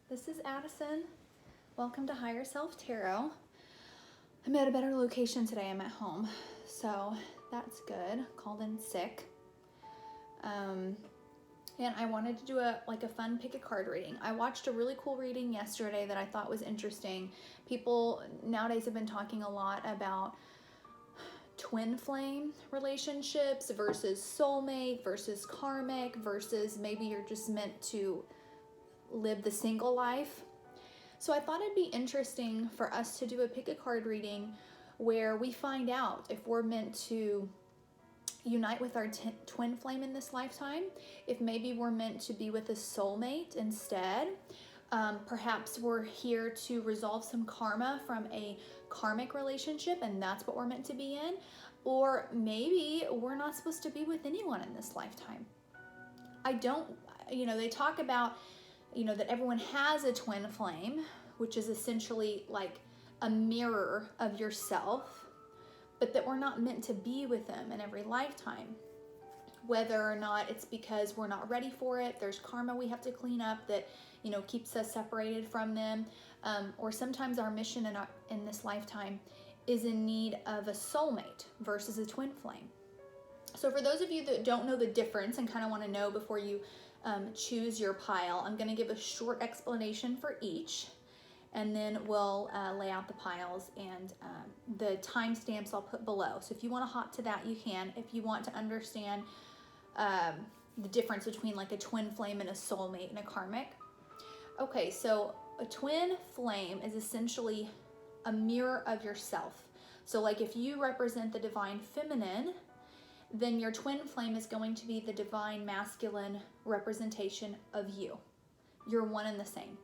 This is Addison. Welcome to Higher Self Tarot. I'm at a better location today. I'm at home, so that's good. Called in sick. And I wanted to do a fun pick a card reading. I watched a really cool reading yesterday that I thought was interesting. People nowadays have been talking a lot about twin flame relationships versus soulmate versus karmic versus maybe you're just meant to live the single life. So I thought it'd be interesting for us to do a pick a card reading where we find out if we're meant to unite with our twin flame in this lifetime, if maybe we're meant to be with a soulmate instead. Perhaps we're here to resolve some karma from a karmic relationship and that's what we're meant to be in. Or maybe we're not supposed to be with anyone in this lifetime. They talk about that everyone has a twin flame, which is essentially like a mirror of yourself, but that we're not meant to be with them in every lifetime. Whether or not it's because we're not ready for it, there's karma we have to clean up that, keeps us separated from them, or sometimes our mission in this lifetime is in need of a soulmate versus a twin flame. So for those of you that don't know the difference and kind of want to know before you choose your pile, I'm going to give a short explanation for each, and then we'll lay out the piles and the timestamps I'll put below. So if you want to hop to that, you can. If you want to understand the difference between like a twin flame and a soulmate and a karmic. Okay, so a twin flame is essentially a mirror of yourself. So like if you represent the divine feminine, then your twin flame is going to be the divine masculine representation of you. You're one and the same.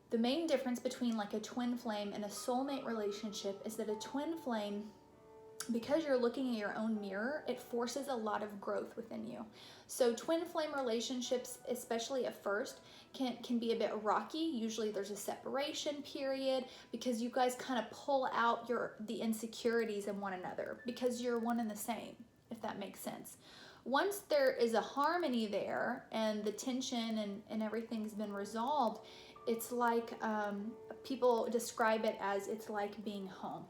The main difference between like a twin flame and a soulmate relationship is that a twin flame, because you're looking at your own mirror, it forces a lot of growth within you. So twin flame relationships, especially at first, can be a bit rocky. Usually there's a separation period because you guys kind of pull out the insecurities in one another because you're one and the same, if that makes sense. Once there is a harmony there and the tension and everything's been resolved, it's like people describe it as it's like being home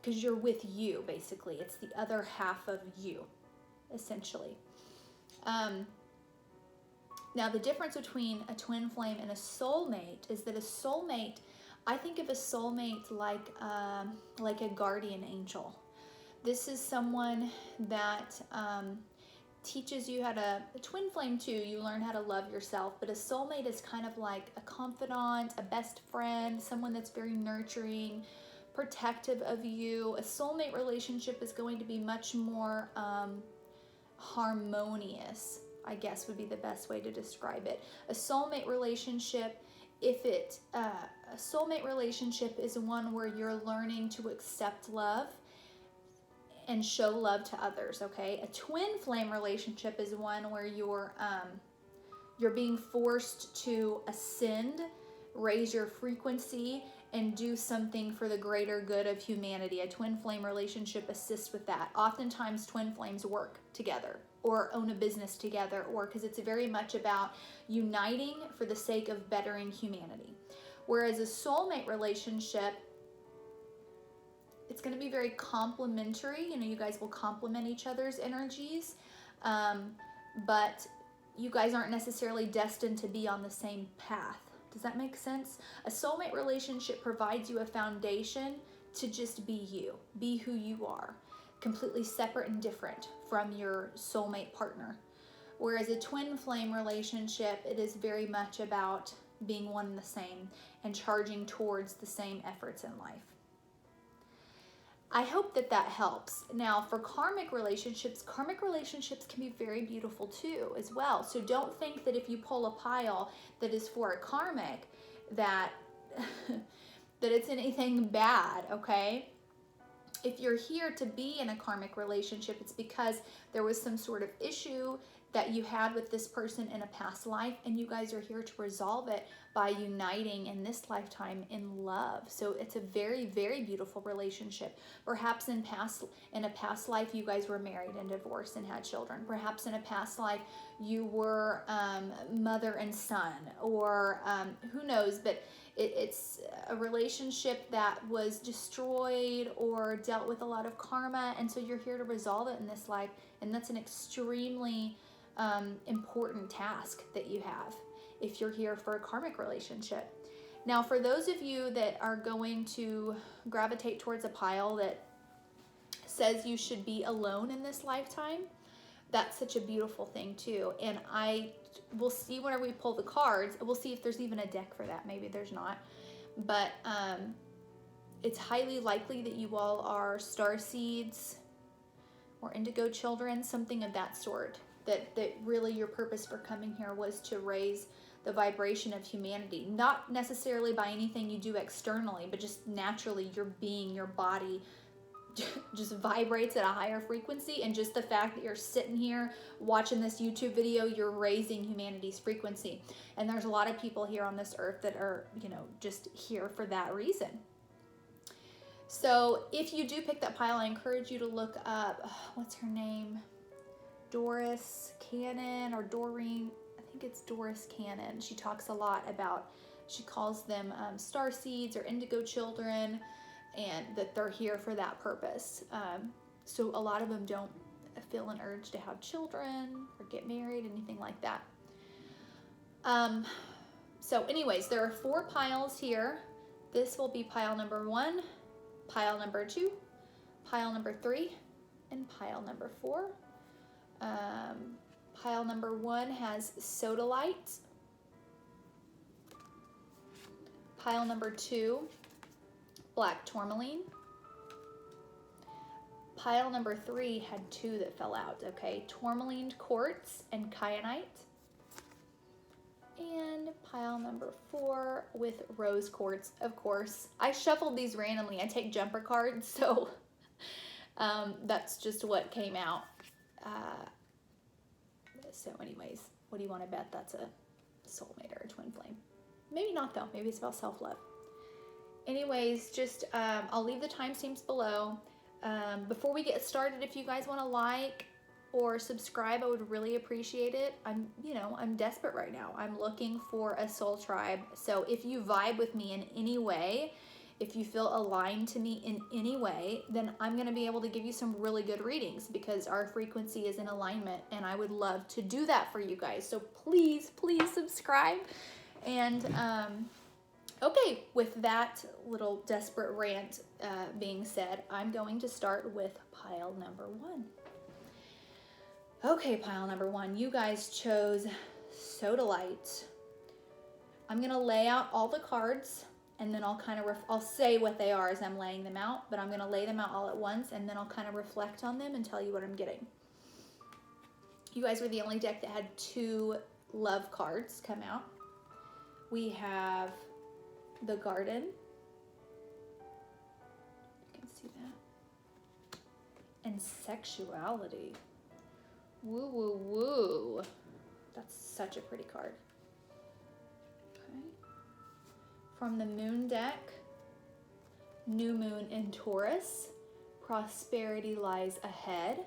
because you're with you, basically. It's the other half of you, essentially. Now, the difference between a twin flame and a soulmate is that a soulmate, I think of a soulmate like a guardian angel. This is someone that teaches you how to, a twin flame too, you learn how to love yourself, but a soulmate is kind of like a confidant, a best friend, someone that's very nurturing, protective of you. A soulmate relationship is going to be much more harmonious, I guess would be the best way to describe it. A soulmate relationship, a soulmate relationship is one where you're learning to accept love and show love to others, okay? A twin flame relationship is one where you're being forced to ascend, raise your frequency, and do something for the greater good of humanity. A twin flame relationship assists with that. Oftentimes twin flames work together or own a business together, or because it's very much about uniting for the sake of bettering humanity. Whereas a soulmate relationship, it's going to be very complementary. You guys will complement each other's energies, but you guys aren't necessarily destined to be on the same path. Does that make sense? A soulmate relationship provides you a foundation to just be you, be who you are, completely separate and different from your soulmate partner. Whereas a twin flame relationship, it is very much about being one and the same and charging towards the same efforts in life. I hope that helps. Now, for karmic relationships can be very beautiful too, as well. So don't think that if you pull a pile that is for a karmic, that that it's anything bad, okay? If you're here to be in a karmic relationship, it's because there was some sort of issue that you had with this person in a past life, and you guys are here to resolve it by uniting in this lifetime in love. So it's a very, very beautiful relationship. Perhaps in a past life you guys were married and divorced and had children. Perhaps in a past life you were mother and son, or who knows, but it's a relationship that was destroyed or dealt with a lot of karma, and so you're here to resolve it in this life, and that's an extremely important task that you have if you're here for a karmic relationship. Now, for those of you that are going to gravitate towards a pile that says you should be alone in this lifetime, that's such a beautiful thing too. And we'll see whenever we pull the cards, we'll see if there's even a deck for that. Maybe there's not, but it's highly likely that you all are star seeds or indigo children, something of that sort. That really your purpose for coming here was to raise the vibration of humanity, not necessarily by anything you do externally, but just naturally your being, your body just vibrates at a higher frequency, and just the fact that you're sitting here watching this YouTube video, you're raising humanity's frequency. And there's a lot of people here on this earth that are, you know, just here for that reason. So if you do pick that pile, I encourage you to look up, what's her name? Doris Cannon or Doreen, I think it's Doris Cannon. She talks a lot about, she calls them star seeds or indigo children, and that they're here for that purpose. So a lot of them don't feel an urge to have children or get married, anything like that. So anyways, there are 4 piles here. This will be pile number 1, pile number 2, pile number 3, and pile number 4. Pile number 1 has sodalite. Pile number 2, black tourmaline. Pile number 3 had 2 that fell out, okay? Tourmaline quartz and kyanite. And pile number 4 with rose quartz, of course. I shuffled these randomly. I take jumper cards, so that's just what came out. So anyways, what do you want to bet? That's a soulmate or a twin flame? Maybe not though. Maybe it's about self-love. Anyways, just I'll leave the timestamps below. Before we get started, if you guys want to like or subscribe, I would really appreciate it. I'm desperate right now. I'm looking for a soul tribe. So if you vibe with me in any way, if you feel aligned to me in any way, then I'm going to be able to give you some really good readings, because our frequency is in alignment, and I would love to do that for you guys. So please, please subscribe. And okay, with that little desperate rant being said, I'm going to start with pile number 1. Okay, pile number 1, you guys chose sodalite. I'm going to lay out all the cards, and then I'll kind of, I'll say what they are as I'm laying them out, but I'm going to lay them out all at once, and then I'll kind of reflect on them and tell you what I'm getting. You guys were the only deck that had 2 love cards come out. We have the garden. You can see that. And sexuality. Woo, woo, woo. That's such a pretty card. From the moon deck, new moon in Taurus, prosperity lies ahead.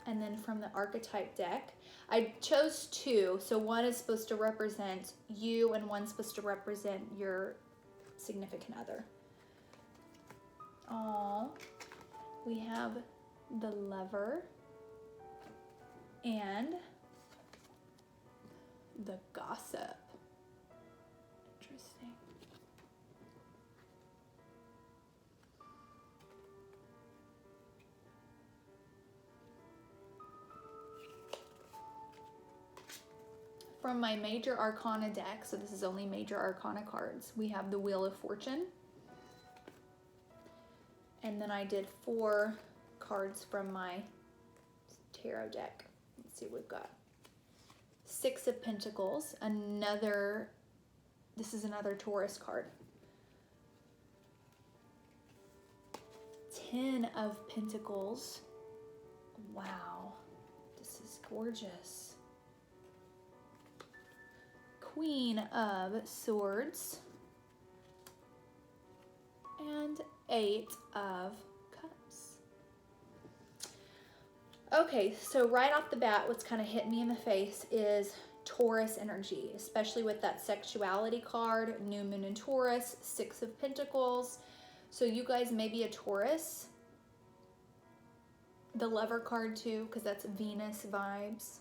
And then from the archetype deck, I chose 2. So one is supposed to represent you and one's supposed to represent your significant other. Oh, we have the Lover and the Gossip. Interesting. From my Major Arcana deck, so this is only Major Arcana cards, we have the Wheel of Fortune. And then I did 4 cards from my tarot deck. Let's see what we've got. 6 of Pentacles, this is another Taurus card. 10 of Pentacles, Wow, this is gorgeous. Queen of Swords and 8 of Cups. Okay, so right off the bat, what's kind of hit me in the face is Taurus energy, especially with that sexuality card, New Moon in Taurus, 6 of Pentacles. So you guys may be a Taurus. The Lover card too, because that's Venus vibes.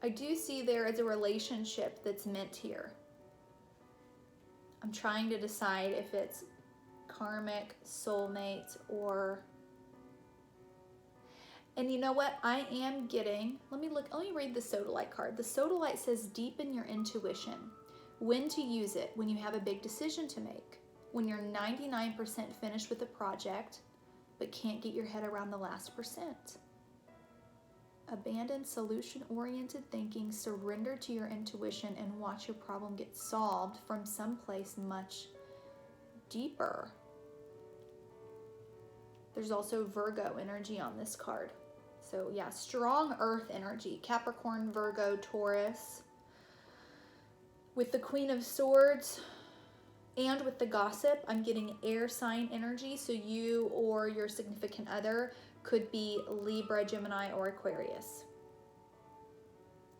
I do see there is a relationship that's meant here. I'm trying to decide if it's karmic, soulmate, or... And you know what? I am getting... Let me read the Sodalite card. The Sodalite says, deepen your intuition. When to use it? When you have a big decision to make. When you're 99% finished with a project, but can't get your head around the last percent. Abandon solution-oriented thinking, surrender to your intuition, and watch your problem get solved from someplace much deeper. There's also Virgo energy on this card. So yeah, strong earth energy. Capricorn, Virgo, Taurus. With the Queen of Swords and with the Gossip, I'm getting air sign energy. So you or your significant other could be Libra, Gemini, or Aquarius.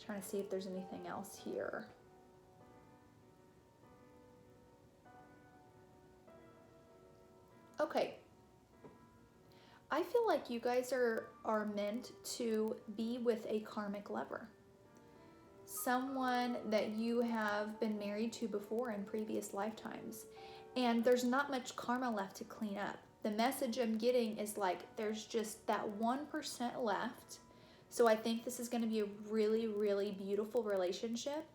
Trying to see if there's anything else here. Okay. I feel like you guys are meant to be with a karmic lover. Someone that you have been married to before in previous lifetimes. And there's not much karma left to clean up. The message I'm getting is like there's just that 1% left. So I think this is going to be a really, really beautiful relationship.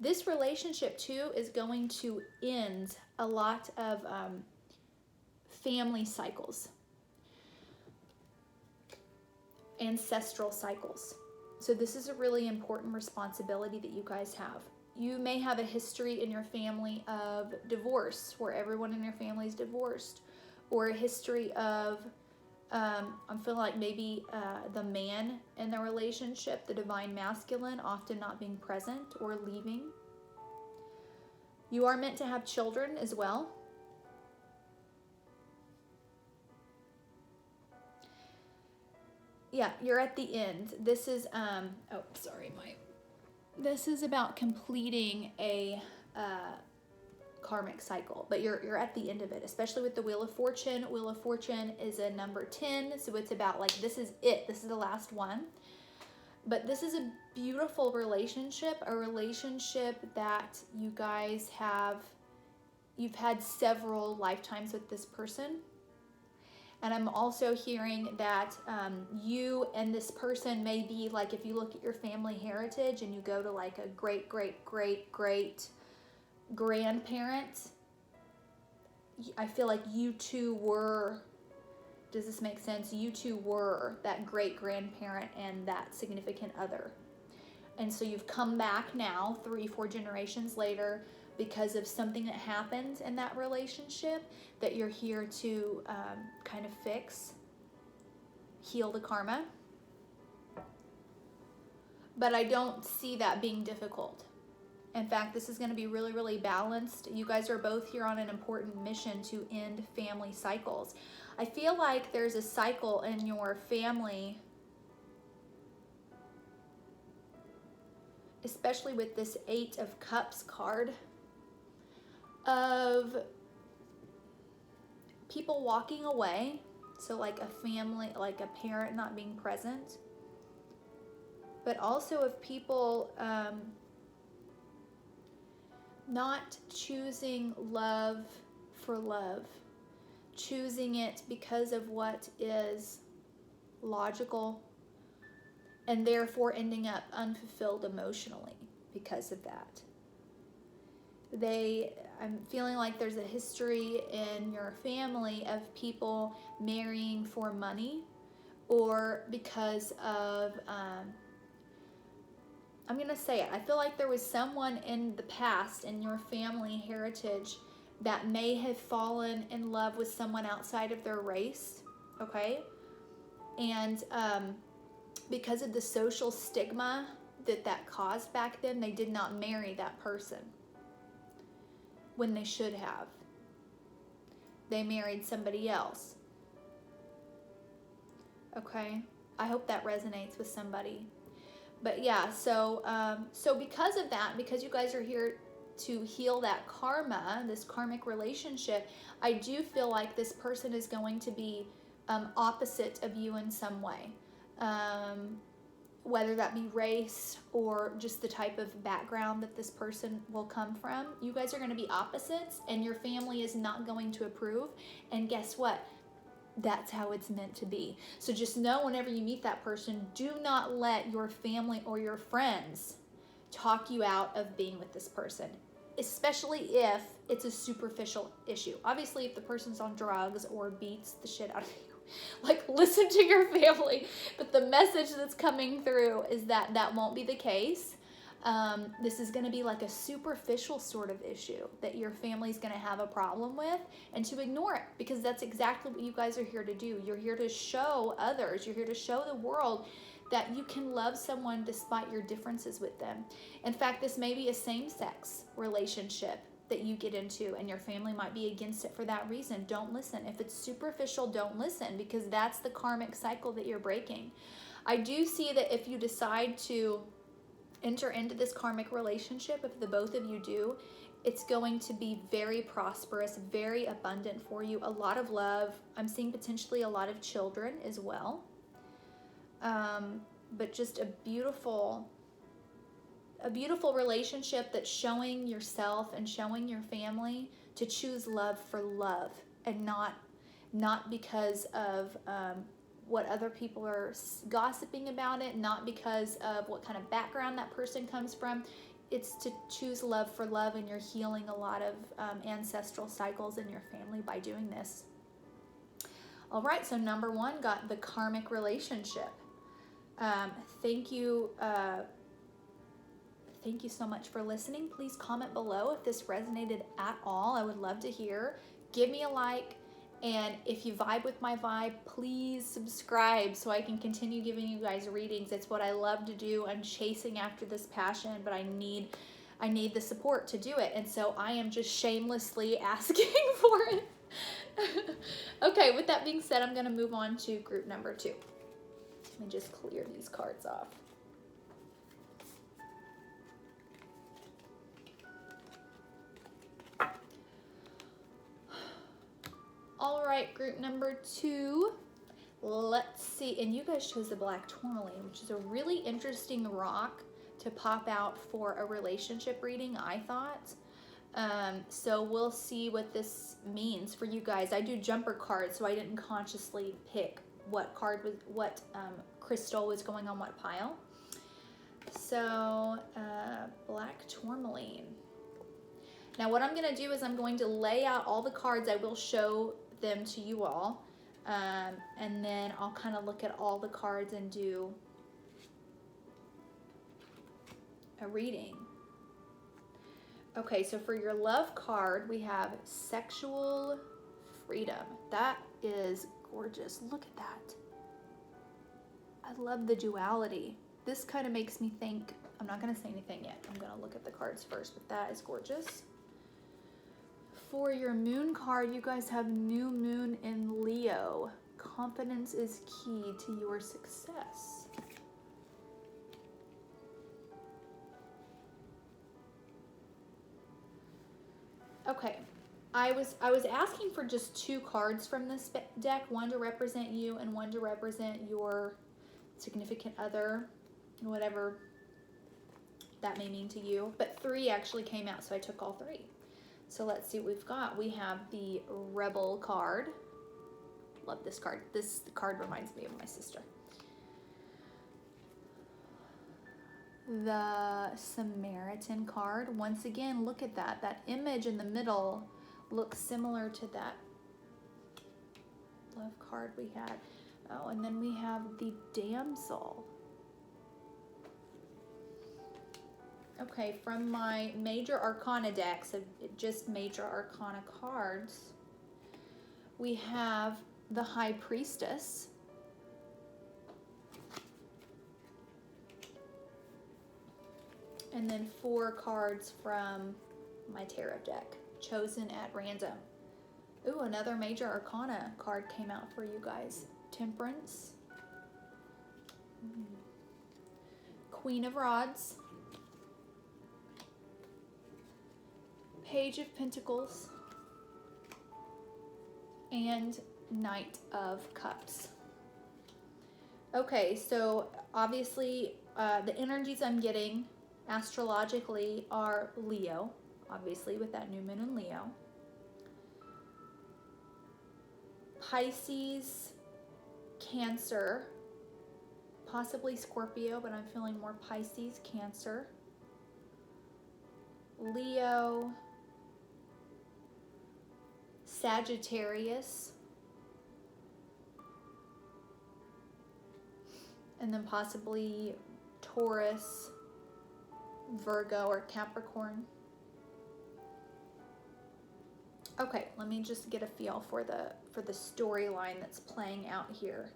This relationship too is going to end a lot of family cycles. Ancestral cycles. So this is a really important responsibility that you guys have. You may have a history in your family of divorce, where everyone in your family is divorced, or a history of, I'm feeling like maybe the man in the relationship, the divine masculine, often not being present or leaving. You are meant to have children as well. Yeah, you're at the end. This is, this is about completing a karmic cycle, but you're at the end of it, especially with the Wheel of Fortune. Wheel of Fortune is a number 10, so it's about like, this is it. This is the last one. But this is a beautiful relationship, a relationship that you guys have, you've had several lifetimes with this person. And I'm also hearing that you and this person may be like, if you look at your family heritage and you go to like a great, great, great, great grandparent, I feel like you two were, does this make sense? You two were that great grandparent and that significant other. And so you've come back now 3-4 generations later because of something that happened in that relationship that you're here to kind of fix, heal the karma. But I don't see that being difficult. In fact, this is going to be really, really balanced. You guys are both here on an important mission to end family cycles. I feel like there's a cycle in your family, especially with this 8 of Cups card, of people walking away. So like a family, like a parent not being present, but also of people not choosing love for love, choosing it because of what is logical, and therefore ending up unfulfilled emotionally because of that. I'm feeling like there's a history in your family of people marrying for money, or because of, I'm going to say it, I feel like there was someone in the past in your family heritage that may have fallen in love with someone outside of their race, okay? And because of the social stigma that caused back then, they did not marry that person when they should have. They married somebody else. Okay? I hope that resonates with somebody. But yeah, so because of that, because you guys are here to heal that karma, this karmic relationship, I do feel like this person is going to be opposite of you in some way. Whether that be race or just the type of background that this person will come from. You guys are going to be opposites, and your family is not going to approve. And guess what? That's how it's meant to be. So just know, whenever you meet that person, do not let your family or your friends talk you out of being with this person, especially if it's a superficial issue. Obviously, if the person's on drugs or beats the shit out of you, like, listen to your family. But the message that's coming through is that that won't be the case. This is going to be like a superficial sort of issue that your family's going to have a problem with, and to ignore it, because that's exactly what you guys are here to do. You're here to show others, you're here to show the world that you can love someone despite your differences with them. In fact, this may be a same-sex relationship that you get into, and your family might be against it for that reason. Don't listen. If it's superficial, don't listen, because that's the karmic cycle that you're breaking. I do see that if you decide to enter into this karmic relationship, if the both of you do, it's going to be very prosperous, very abundant for you. A lot of love. I'm seeing potentially a lot of children as well. But just a beautiful relationship that's showing yourself and showing your family to choose love for love, and not because of what other people are gossiping about it, not because of what kind of background that person comes from. It's to choose love for love, and you're healing a lot of ancestral cycles in your family by doing this. All right, so number 1 got the karmic relationship. Thank you so much for listening. Please comment below if this resonated at all. I would love to hear. Give me a like. And if you vibe with my vibe, please subscribe so I can continue giving you guys readings. It's what I love to do. I'm chasing after this passion, but I need the support to do it. And so I am just shamelessly asking for it. Okay, with that being said, I'm going to move on to group number 2. Let me just clear these cards off. All right, group number 2. Let's see. And you guys chose the black tourmaline, which is a really interesting rock to pop out for a relationship reading, I thought. So we'll see what this means for you guys. I do jumper cards, so I didn't consciously pick what crystal was going on what pile. So black tourmaline. Now what I'm going to do is I'm going to lay out all the cards. I will show them to you all, and then I'll kind of look at all the cards and do a reading. Okay, so for your love card, we have sexual freedom. That is gorgeous. Look at that. I love the duality. This kind of makes me think, I'm not going to say anything yet. I'm going to look at the cards first, but that is gorgeous. For your moon card, you guys have new moon in Leo. Confidence is key to your success. Okay, I was asking for just 2 cards from this deck, one to represent you and one to represent your significant other, whatever that may mean to you. But 3 actually came out, so I took all 3. So let's see what we've got. We have the Rebel card. Love this card. This card reminds me of my sister. The Samaritan card. Once again, look at that. That image in the middle looks similar to that love card we had. Oh, and then we have the Damsel. Okay, from my Major Arcana decks, of just Major Arcana cards, we have the High Priestess. And then 4 cards from my tarot deck, chosen at random. Ooh, another Major Arcana card came out for you guys. Temperance. Queen of Rods. Page of Pentacles. And Knight of Cups. Okay, so obviously the energies I'm getting astrologically are Leo, obviously with that new moon in Leo. Pisces, Cancer, possibly Scorpio, but I'm feeling more Pisces, Cancer. Leo, Sagittarius, and then possibly Taurus, Virgo, or Capricorn. Okay, let me just get a feel for the storyline that's playing out here.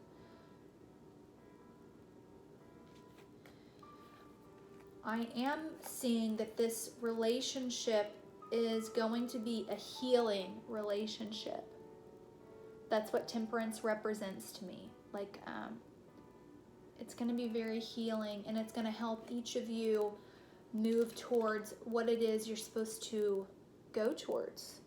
I am seeing that this relationship is going to be a healing relationship. That's what Temperance represents to me. Like, it's going to be very healing, and it's going to help each of you move towards what it is you're supposed to go towards.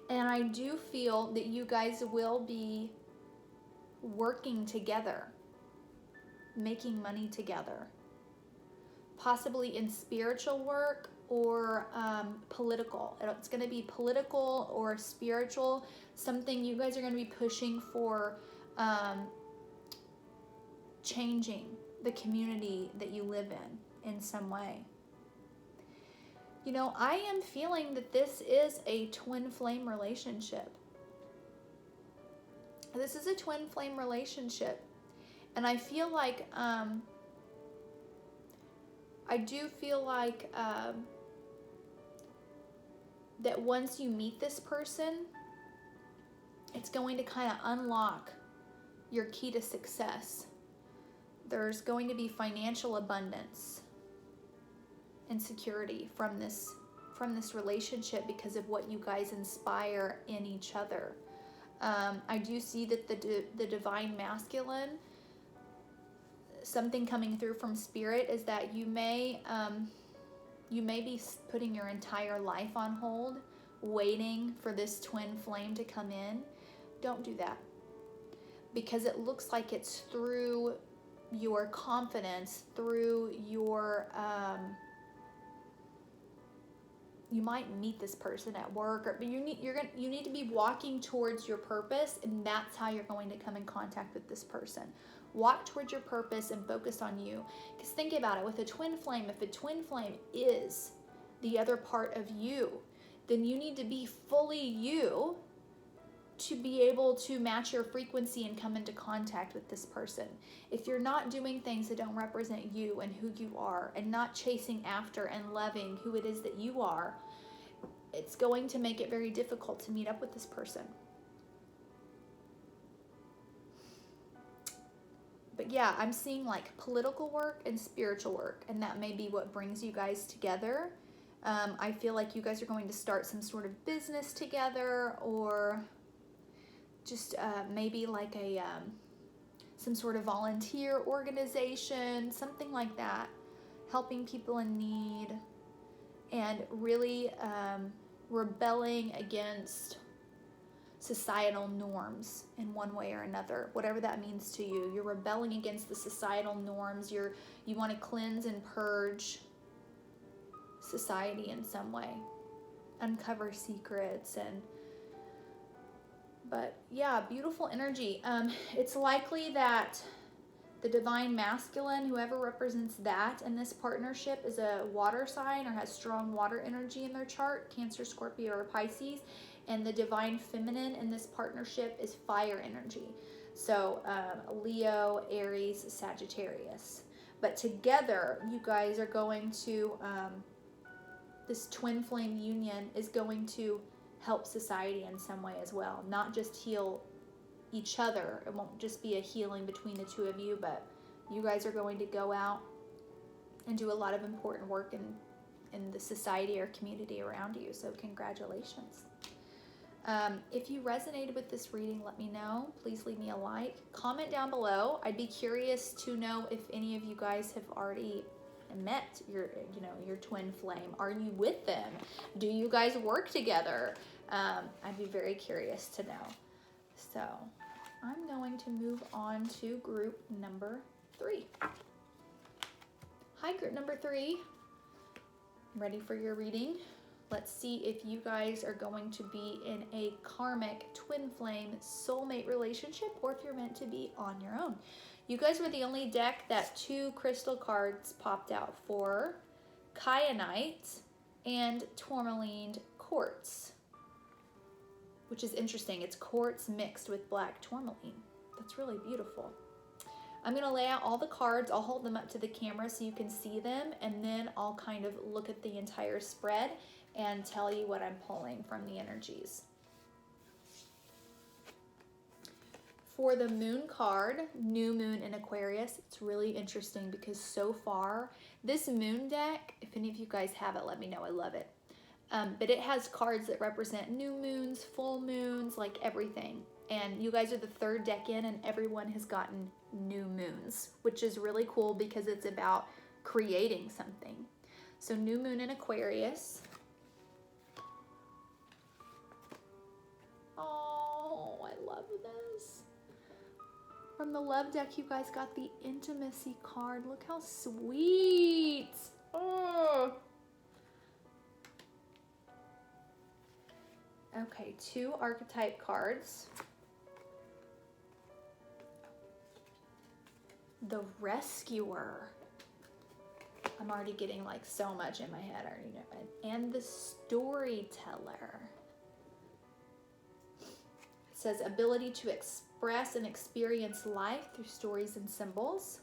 And I do feel that you guys will be working together, making money together, possibly in spiritual work or political. It's going to be political or spiritual, something you guys are going to be pushing for, changing the community that you live in some way. You know, I am feeling that this is a twin flame relationship. This is a twin flame relationship. And I feel like, I do feel like that once you meet this person, it's going to kind of unlock your key to success. There's going to be financial abundance and security from this relationship because of what you guys inspire in each other. I do see that the divine masculine, something coming through from spirit is that you may be putting your entire life on hold, waiting for this twin flame to come in. Don't do that, because it looks like it's through your confidence, through your you might meet this person at work, but you need to be walking towards your purpose, and that's how you're going to come in contact with this person. Walk towards your purpose and focus on you. Because think about it, with a twin flame, if a twin flame is the other part of you, then you need to be fully you to be able to match your frequency and come into contact with this person. If you're not doing things that don't represent you and who you are, and not chasing after and loving who it is that you are, it's going to make it very difficult to meet up with this person. But yeah, I'm seeing like political work and spiritual work, and that may be what brings you guys together. I feel like you guys are going to start some sort of business together, or just maybe like a some sort of volunteer organization, something like that, helping people in need, and really rebelling against societal norms in one way or another, whatever that means to you. You're rebelling against the societal norms. You want to cleanse and purge society in some way, uncover secrets. But yeah, beautiful energy. It's likely that the divine masculine, whoever represents that in this partnership, is a water sign or has strong water energy in their chart, Cancer, Scorpio, or Pisces. And the divine feminine in this partnership is fire energy. So Leo, Aries, Sagittarius. But together, you guys are going to, this twin flame union is going to help society in some way as well. Not just heal each other. It won't just be a healing between the two of you, but you guys are going to go out and do a lot of important work in the society or community around you. So congratulations. If you resonated with this reading, let me know. Please leave me a like. Comment down below. I'd be curious to know if any of you guys have already met your twin flame. Are you with them? Do you guys work together? I'd be very curious to know. So I'm going to move on to group number 3. Hi, group number 3. Ready for your reading? Let's see if you guys are going to be in a karmic twin flame soulmate relationship or if you're meant to be on your own. You guys were the only deck that 2 crystal cards popped out for: kyanite and tourmaline quartz, which is interesting. It's quartz mixed with black tourmaline. That's really beautiful. I'm going to lay out all the cards. I'll hold them up to the camera so you can see them, and then I'll kind of look at the entire spread and tell you what I'm pulling from the energies. For the moon card, new moon in Aquarius, it's really interesting because so far, this moon deck, if any of you guys have it, let me know. I love it. But it has cards that represent new moons, full moons, like everything. And you guys are the 3rd deck in, and everyone has gotten new moons, which is really cool because it's about creating something. So new moon in Aquarius. Oh, I love this. From the love deck, you guys got the intimacy card. Look how sweet. Oh. Okay, 2 archetype cards. The Rescuer. I'm already getting like so much in my head. I already know it. And the Storyteller. It says ability to express and experience life through stories and symbols.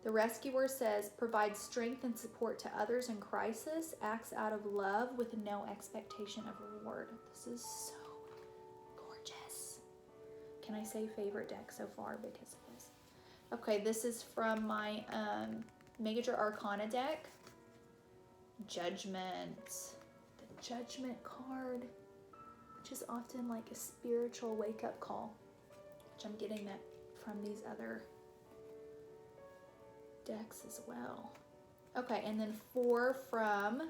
The Rescuer says provides strength and support to others in crisis, acts out of love with no expectation of reward. This is so gorgeous. Can I say favorite deck so far? Because it is. Okay, this is from my Major Arcana deck. Judgment. The Judgment card, which is often like a spiritual wake-up call, which I'm getting that from these other decks as well. Okay, and then 4 from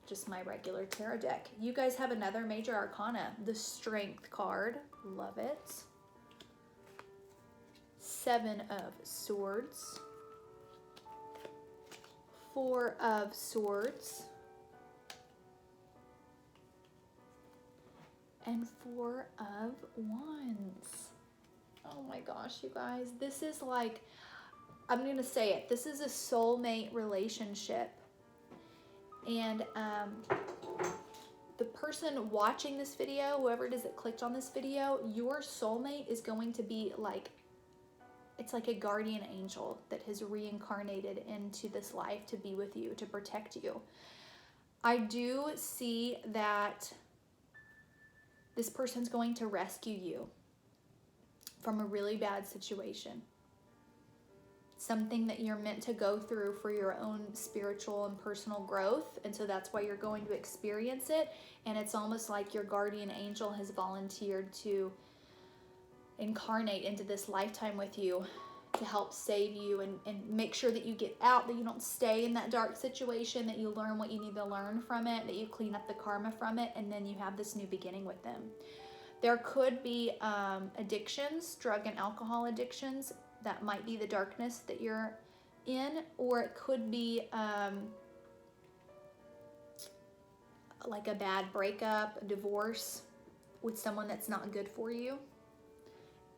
just my regular tarot deck. You guys have another Major Arcana, the Strength card. Love it. 7 of Swords. 4 of Swords. And 4 of Wands. Oh my gosh, you guys. This is like, I'm going to say it. This is a soulmate relationship. And the person watching this video, whoever it is that clicked on this video, your soulmate is going to be like, it's like a guardian angel that has reincarnated into this life to be with you, to protect you. I do see that this person's going to rescue you from a really bad situation. Something that you're meant to go through for your own spiritual and personal growth. And so that's why you're going to experience it. And it's almost like your guardian angel has volunteered to incarnate into this lifetime with you to help save you and make sure that you get out, that you don't stay in that dark situation, that you learn what you need to learn from it, that you clean up the karma from it, and then you have this new beginning with them. There could be addictions, drug and alcohol addictions. That might be the darkness that you're in, or it could be like a bad breakup, a divorce with someone that's not good for you.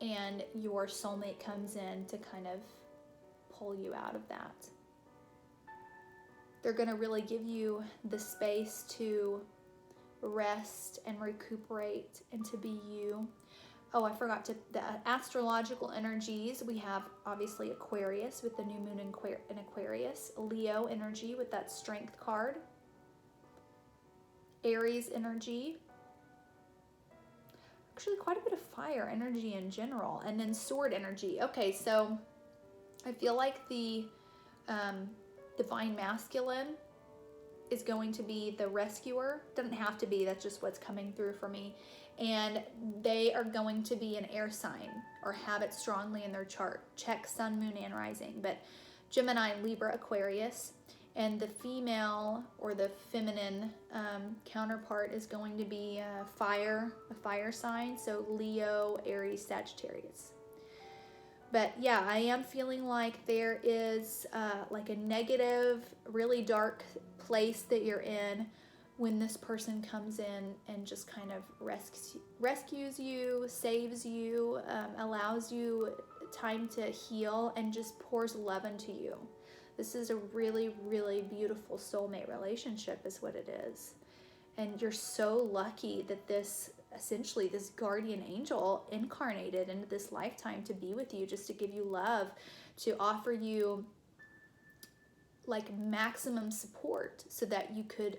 And your soulmate comes in to kind of pull you out of that. They're going to really give you the space to rest and recuperate and to be you. Oh, I forgot to, the astrological energies, we have obviously Aquarius with the new moon in Aquarius, Leo energy with that strength card, Aries energy, actually quite a bit of fire energy in general, and then sword energy. Okay, so I feel like the divine masculine is going to be the rescuer. Doesn't have to be, that's just what's coming through for me. And they are going to be an air sign or have it strongly in their chart. Check sun, moon, and rising. But Gemini, Libra, Aquarius, and the female or the feminine counterpart is going to be a fire sign. So Leo, Aries, Sagittarius. But yeah, I am feeling like there is like a negative, really dark place that you're in when this person comes in and just kind of rescues you, saves you, allows you time to heal, and just pours love into you. This is a really, really beautiful soulmate relationship is what it is. And you're so lucky that this, essentially this guardian angel incarnated into this lifetime to be with you, just to give you love, to offer you like maximum support so that you could,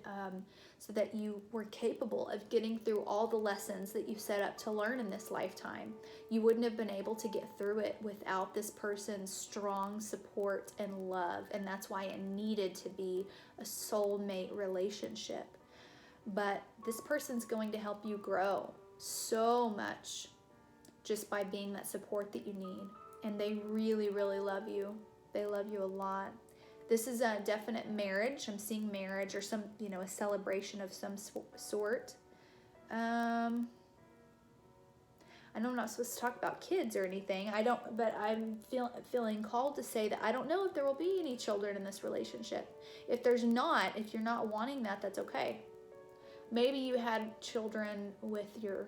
so that you were capable of getting through all the lessons that you set up to learn in this lifetime. You wouldn't have been able to get through it without this person's strong support and love. And that's why it needed to be a soulmate relationship. But this person's going to help you grow so much just by being that support that you need. And they really, really love you. They love you a lot. This is a definite marriage. I'm seeing marriage or some, you know, a celebration of some sort. I know I'm not supposed to talk about kids or anything. I don't, but I'm feeling called to say that I don't know if there will be any children in this relationship. If there's not, if you're not wanting that, that's okay. Maybe you had children with your,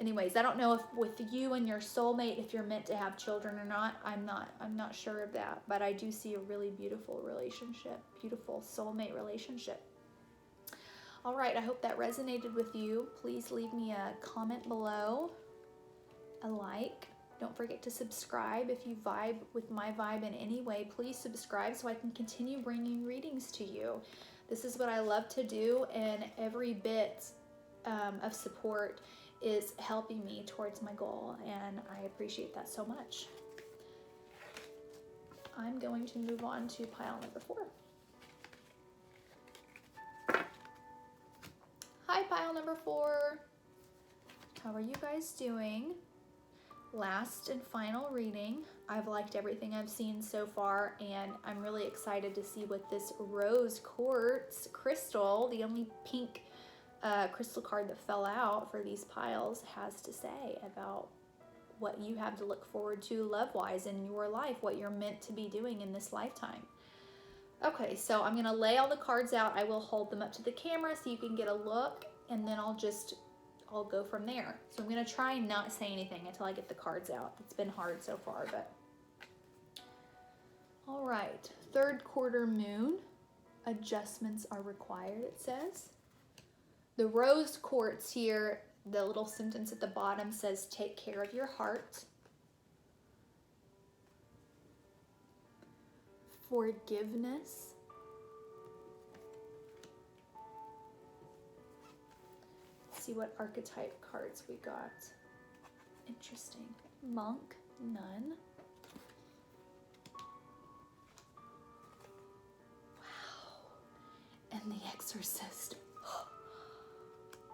anyways, I don't know if with you and your soulmate, if you're meant to have children or not. I'm not sure of that, but I do see a really beautiful relationship, beautiful soulmate relationship. All right, I hope that resonated with you. Please leave me a comment below, a like. Don't forget to subscribe. If you vibe with my vibe in any way, please subscribe so I can continue bringing readings to you. This is what I love to do, and every bit of support is helping me towards my goal, and I appreciate that so much. I'm going to move on to pile number 4. Hi, pile number 4. How are you guys doing? Last and final reading. I've liked everything I've seen so far, and I'm really excited to see what this rose quartz crystal, the only pink crystal card that fell out for these piles, has to say about what you have to look forward to love-wise in your life, what you're meant to be doing in this lifetime. Okay, so I'm gonna lay all the cards out. I will hold them up to the camera so you can get a look, and then I'll go from there. So I'm gonna try and not say anything until I get the cards out. It's been hard so far, but. All right, 3rd quarter moon, adjustments are required, it says. The rose quartz here, the little sentence at the bottom says, take care of your heart. Forgiveness. Let's see what archetype cards we got. Interesting. Monk, none. Wow. And the Exorcist.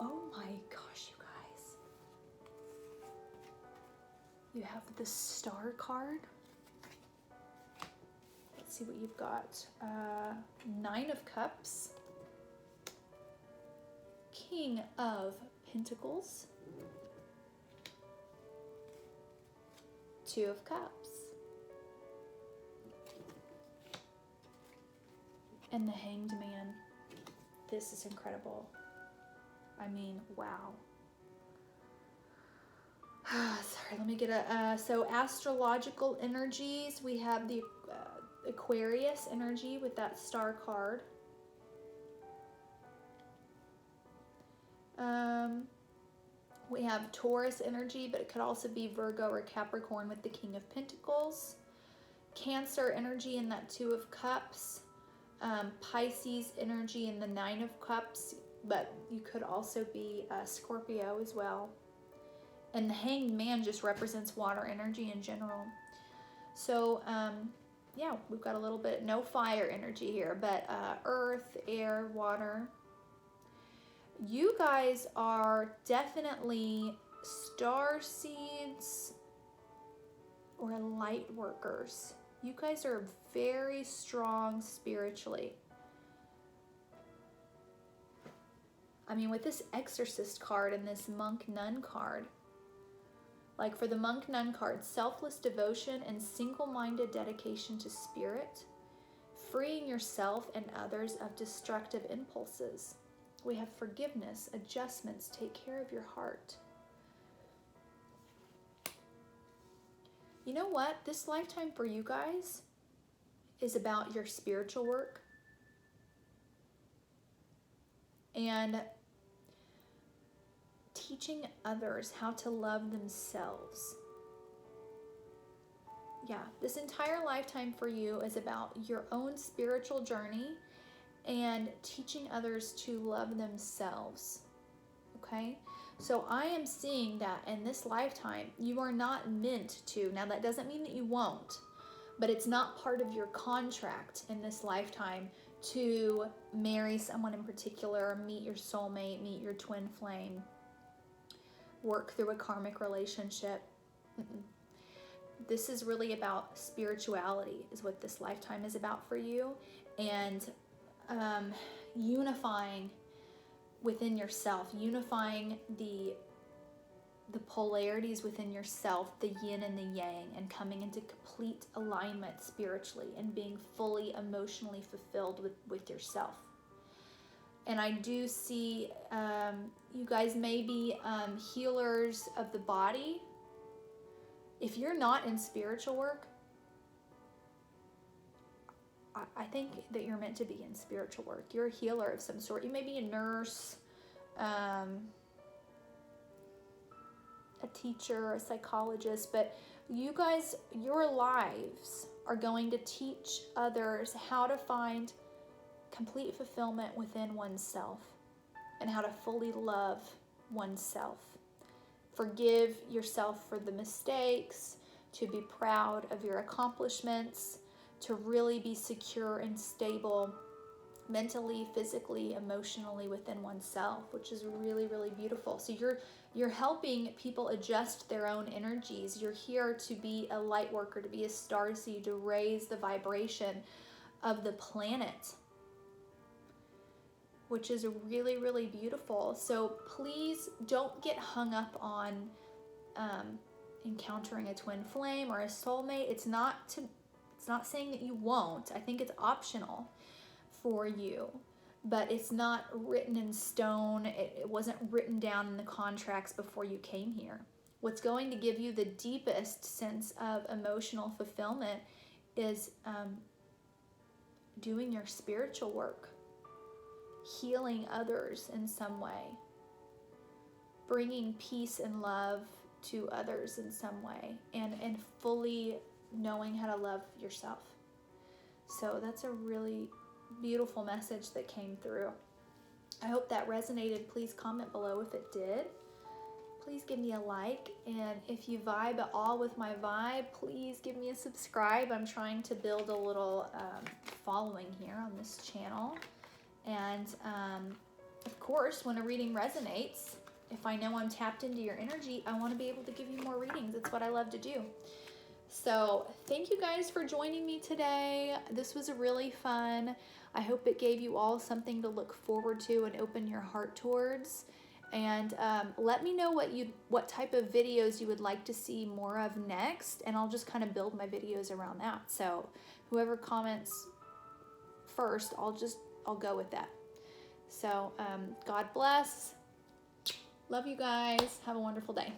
Oh my gosh, you guys. You have the Star card. Let's see what you've got. 9 of Cups. King of Pentacles. 2 of Cups. And the Hanged Man. This is incredible. I mean, wow. Sorry, let me get a, so astrological energies, we have the Aquarius energy with that Star card. We have Taurus energy, but it could also be Virgo or Capricorn with the King of Pentacles. Cancer energy in that Two of Cups. Pisces energy in the Nine of Cups, but you could also be Scorpio as well. And the Hanged Man just represents water energy in general. So, yeah, we've got a little bit, no fire energy here, but earth, air, water. You guys are definitely star seeds or light workers. You guys are very strong spiritually. I mean, with this Exorcist card and this Monk Nun card, like for the Monk Nun card, selfless devotion and single-minded dedication to spirit, freeing yourself and others of destructive impulses. We have forgiveness, adjustments, take care of your heart. You know what? This lifetime for you guys is about your spiritual work and teaching others how to love themselves. Yeah, this entire lifetime for you is about your own spiritual journey and teaching others to love themselves. Okay? So I am seeing that in this lifetime, you are not meant to. Now that doesn't mean that you won't, but it's not part of your contract in this lifetime to marry someone in particular, meet your soulmate, meet your twin flame, work through a karmic relationship. This is really about spirituality, is what this lifetime is about for you, and unifying within yourself, unifying the polarities within yourself, the yin and the yang, and coming into complete alignment spiritually and being fully emotionally fulfilled with yourself. And I do see you guys may be healers of the body. If you're not in spiritual work, I think that you're meant to be in spiritual work. You're a healer of some sort. You may be a nurse, a teacher, a psychologist, but you guys, your lives are going to teach others how to find complete fulfillment within oneself and how to fully love oneself. Forgive yourself for the mistakes, to be proud of your accomplishments, to really be secure and stable mentally, physically, emotionally within oneself, which is really, really beautiful. So you're helping people adjust their own energies. You're here to be a light worker, to be a starseed, to raise the vibration of the planet, which is really, really beautiful. So please don't get hung up on encountering a twin flame or a soulmate. It's not saying that you won't. I think it's optional for you, but it's not written in stone. It wasn't written down in the contracts before you came here. What's going to give you the deepest sense of emotional fulfillment is doing your spiritual work, healing others in some way, bringing peace and love to others in some way, and fully knowing how to love yourself. So that's a really beautiful message that came through. I hope that resonated. Please comment below if it did. Please give me a like, and if you vibe at all with my vibe, please give me a subscribe. I'm trying to build a little following here on this channel, and of course, when a reading resonates, if I know I'm tapped into your energy, I want to be able to give you more readings. It's what I love to do. So thank you guys for joining me today. This was really fun. I hope it gave you all something to look forward to and open your heart towards. And let me know what type of videos you would like to see more of next, and I'll just kind of build my videos around that. So whoever comments first, I'll go with that. So God bless. Love you guys. Have a wonderful day.